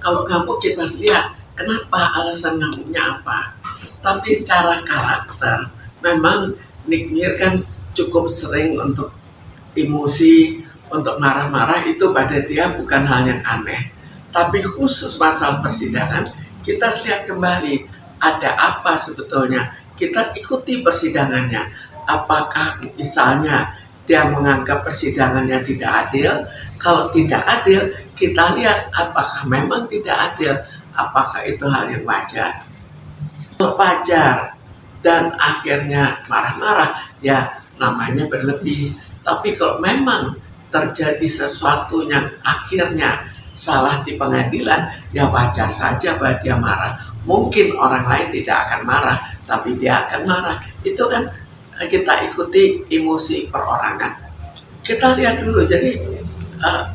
Kalau ngamuk kita lihat kenapa, alasan ngamuknya apa. Tapi secara karakter memang Nick Mir kan cukup sering untuk emosi, untuk marah-marah, itu pada dia bukan hal yang aneh. Tapi khusus masalah persidangan, kita lihat kembali ada apa sebetulnya. Kita ikuti persidangannya. Apakah misalnya dia menganggap persidangannya tidak adil? Kalau tidak adil, kita lihat apakah memang tidak adil. Apakah itu hal yang wajar? Kalau wajar dan akhirnya marah-marah, ya namanya berlebih. Tapi kalau memang terjadi sesuatu yang akhirnya salah di pengadilan, ya wajar saja bahwa dia marah. Mungkin orang lain tidak akan marah, tapi dia akan marah. Itu kan kita ikuti emosi perorangan. Kita lihat dulu, jadi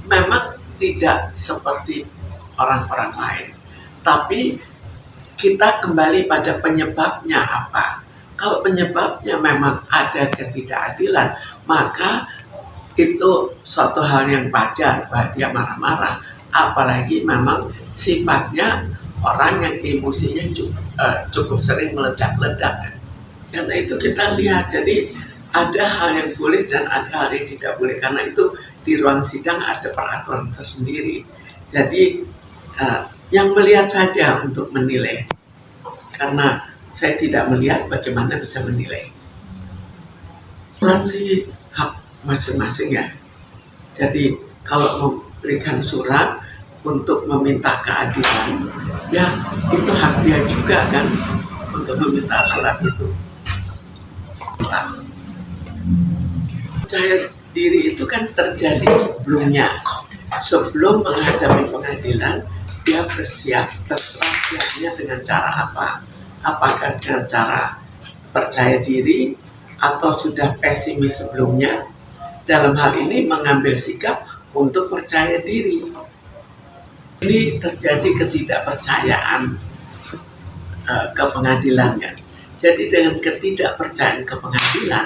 memang tidak seperti orang-orang lain. Tapi kita kembali pada penyebabnya apa. Kalau penyebabnya memang ada ketidakadilan, maka itu suatu hal yang wajar bahwa dia marah-marah. Apalagi memang sifatnya orang yang emosinya cukup sering meledak-ledak. Karena itu kita lihat, jadi ada hal yang boleh dan ada hal yang tidak boleh. Karena itu di ruang sidang ada peraturan tersendiri. Jadi yang melihat saja untuk menilai. Karena saya tidak melihat, bagaimana bisa menilai. Asuransi hak masing-masing ya. Jadi kalau memberikan surat untuk meminta keadilan, ya itu hak dia juga kan untuk meminta surat itu. Percaya diri itu kan terjadi sebelumnya. Sebelum menghadapi pengadilan, dia bersiap, terserah siapnya dengan cara apa. Apakah dengan cara percaya diri atau sudah pesimis sebelumnya. Dalam hal ini mengambil sikap untuk percaya diri. Ini terjadi ketidakpercayaan ke pengadilan kan. Jadi dengan ketidakpercayaan ke pengadilan,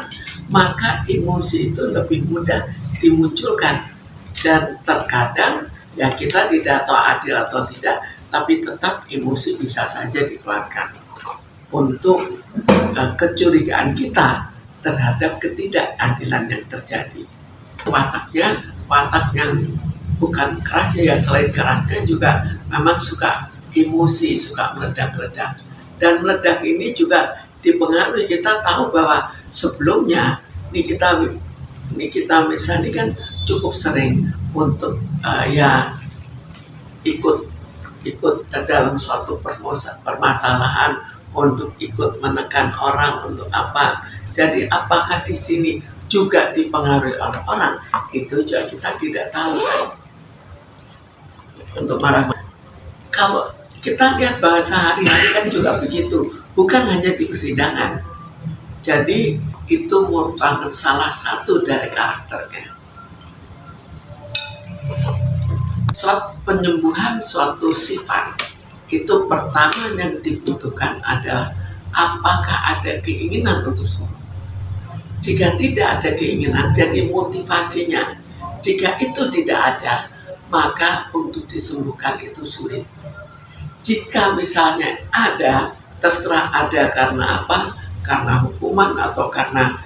maka emosi itu lebih mudah dimunculkan. Dan terkadang ya kita tidak tahu adil atau tidak, tapi tetap emosi bisa saja dikeluarkan untuk kecurigaan kita terhadap ketidakadilan yang terjadi. Watak yang bukan kerasnya, ya selain kerasnya juga memang suka emosi, suka meledak-ledak. Dan meledak ini juga dipengaruhi, kita tahu bahwa sebelumnya ini kita misalnya kan cukup sering untuk ikut dalam suatu permasalahan, untuk ikut menekan orang, untuk apa. Jadi apakah di sini juga dipengaruhi oleh orang, itu juga kita tidak tahu kan. Untuk marah-marah, kalau kita lihat bahasa hari-hari kan juga begitu, bukan hanya di persidangan. Jadi itu merupakan salah satu dari karakternya. Penyembuhan suatu sifat itu pertama yang dibutuhkan adalah apakah ada keinginan untuk sembuh. Jika tidak ada keinginan, jadi motivasinya. Jika itu tidak ada, maka untuk disembuhkan itu sulit. Jika misalnya ada, terserah ada karena apa, karena hukuman atau karena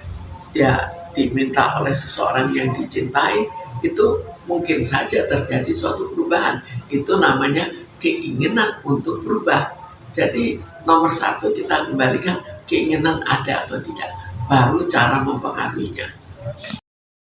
dia diminta oleh seseorang yang dicintai, itu mungkin saja terjadi suatu perubahan. Itu namanya keinginan untuk berubah. Jadi nomor satu kita kembalikan keinginan ada atau tidak, baru cara mempengaruhinya.